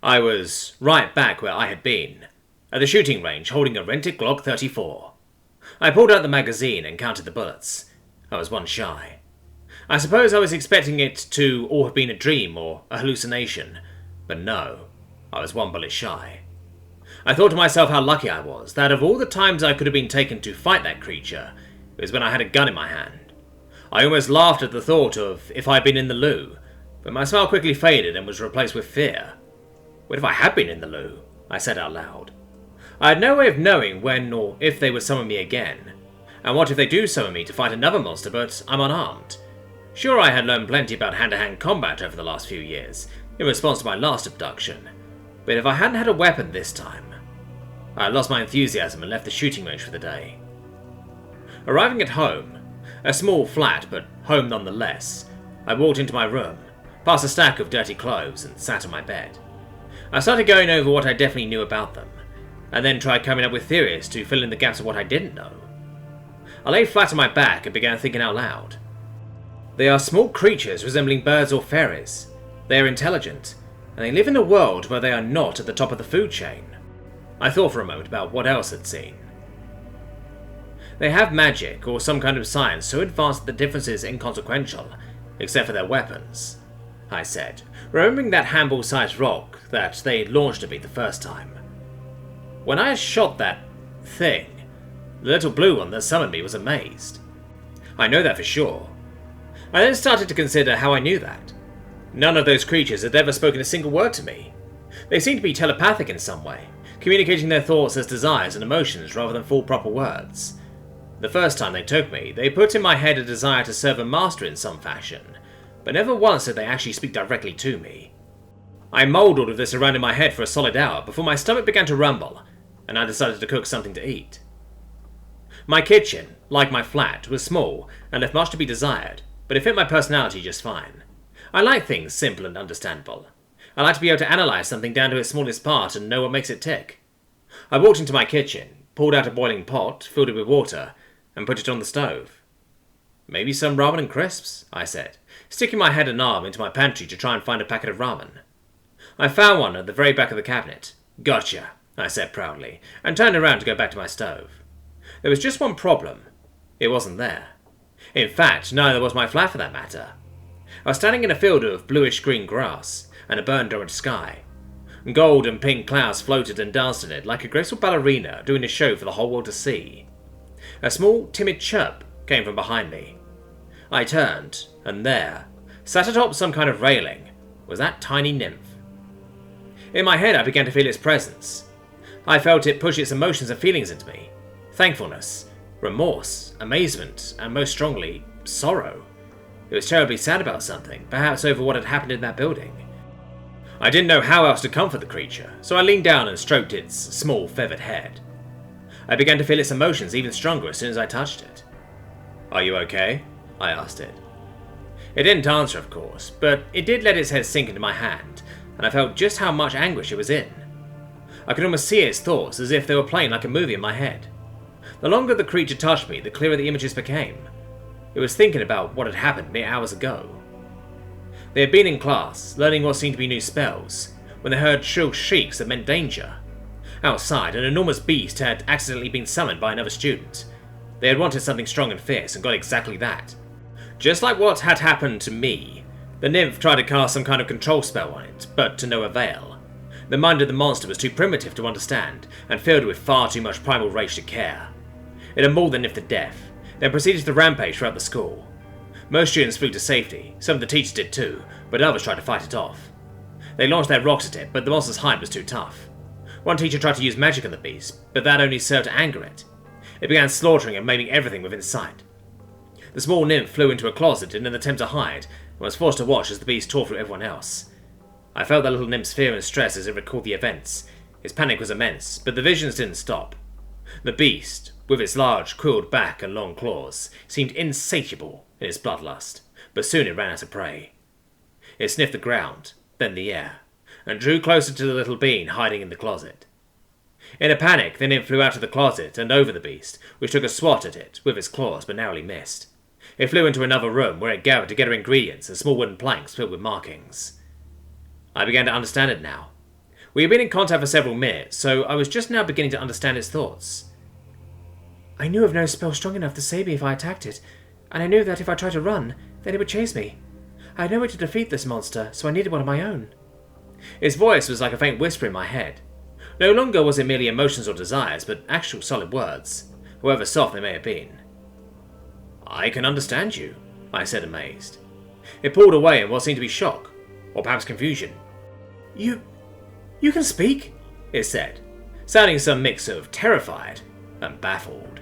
I was right back where I had been, at the shooting range holding a rented Glock 34. I pulled out the magazine and counted the bullets. I was one shy. I suppose I was expecting it to all have been a dream or a hallucination, but no, I was one bullet shy. I thought to myself how lucky I was, that of all the times I could have been taken to fight that creature, it was when I had a gun in my hand. I almost laughed at the thought of if I had been in the loo, but my smile quickly faded and was replaced with fear. What if I had been in the loo? I said out loud. I had no way of knowing when or if they would summon me again. And what if they do summon me to fight another monster, but I'm unarmed? Sure, I had learned plenty about hand-to-hand combat over the last few years, in response to my last abduction, but if I hadn't had a weapon this time, I had lost my enthusiasm and left the shooting range for the day. Arriving at home, a small flat but home nonetheless, I walked into my room, past a stack of dirty clothes, and sat on my bed. I started going over what I definitely knew about them, and then tried coming up with theories to fill in the gaps of what I didn't know. I lay flat on my back and began thinking out loud. They are small creatures resembling birds or fairies. They are intelligent, and they live in a world where they are not at the top of the food chain. I thought for a moment about what else I'd seen. They have magic or some kind of science so advanced that the difference is inconsequential, except for their weapons, I said, remembering that handball-sized rock that they launched at me the first time. When I had shot that thing, the little blue one that summoned me was amazed. I know that for sure. I then started to consider how I knew that. None of those creatures had ever spoken a single word to me. They seemed to be telepathic in some way, communicating their thoughts as desires and emotions rather than full proper words. The first time they took me, they put in my head a desire to serve a master in some fashion, but never once did they actually speak directly to me. I mulled all of this around in my head for a solid hour before my stomach began to rumble, and I decided to cook something to eat. My kitchen, like my flat, was small and left much to be desired, but it fit my personality just fine. I like things simple and understandable. I like to be able to analyse something down to its smallest part and know what makes it tick. I walked into my kitchen, pulled out a boiling pot, filled it with water, and put it on the stove. Maybe some ramen and crisps, I said, sticking my head and arm into my pantry to try and find a packet of ramen. I found one at the very back of the cabinet. Gotcha, I said proudly, and turned around to go back to my stove. There was just one problem. It wasn't there. In fact, neither was my flat for that matter. I was standing in a field of bluish-green grass and a burned orange sky. Gold and pink clouds floated and danced in it like a graceful ballerina doing a show for the whole world to see. A small, timid chirp came from behind me. I turned, and there, sat atop some kind of railing, was that tiny nymph. In my head I began to feel its presence. I felt it push its emotions and feelings into me. Thankfulness, remorse, amazement, and most strongly, sorrow. It was terribly sad about something, perhaps over what had happened in that building. I didn't know how else to comfort the creature, so I leaned down and stroked its small feathered head. I began to feel its emotions even stronger as soon as I touched it. "Are you okay?" I asked it. It didn't answer, of course, but it did let its head sink into my hand, and I felt just how much anguish it was in. I could almost see its thoughts as if they were playing like a movie in my head. The longer the creature touched me, the clearer the images became. It was thinking about what had happened mere hours ago. They had been in class, learning what seemed to be new spells, when they heard shrill shrieks that meant danger. Outside, an enormous beast had accidentally been summoned by another student. They had wanted something strong and fierce, and got exactly that. Just like what had happened to me, the nymph tried to cast some kind of control spell on it, but to no avail. The mind of the monster was too primitive to understand, and filled with far too much primal rage to care. It had mauled the nymph to death, then proceeded to rampage throughout the school. Most students flew to safety, some of the teachers did too, but others tried to fight it off. They launched their rocks at it, but the monster's hide was too tough. One teacher tried to use magic on the beast, but that only served to anger it. It began slaughtering and maiming everything within sight. The small nymph flew into a closet in an attempt to hide, and was forced to watch as the beast tore through everyone else. I felt that little nymph's fear and stress as it recalled the events. Its panic was immense, but the visions didn't stop. The beast, with its large, quilled back and long claws, seemed insatiable in its bloodlust, but soon it ran out of prey. It sniffed the ground, then the air, and drew closer to the little being hiding in the closet. In a panic, the nymph flew out of the closet and over the beast, which took a swat at it with its claws but narrowly missed. It flew into another room where it gathered together ingredients and small wooden planks filled with markings. I began to understand it now. We had been in contact for several minutes, so I was just now beginning to understand its thoughts. I knew of no spell strong enough to save me if I attacked it, and I knew that if I tried to run, then it would chase me. I had no way to defeat this monster, so I needed one of my own. Its voice was like a faint whisper in my head. No longer was it merely emotions or desires, but actual solid words, however soft they may have been. I can understand you, I said, amazed. It pulled away in what seemed to be shock, or perhaps confusion. You can speak? It said, sounding some mix of terrified and baffled.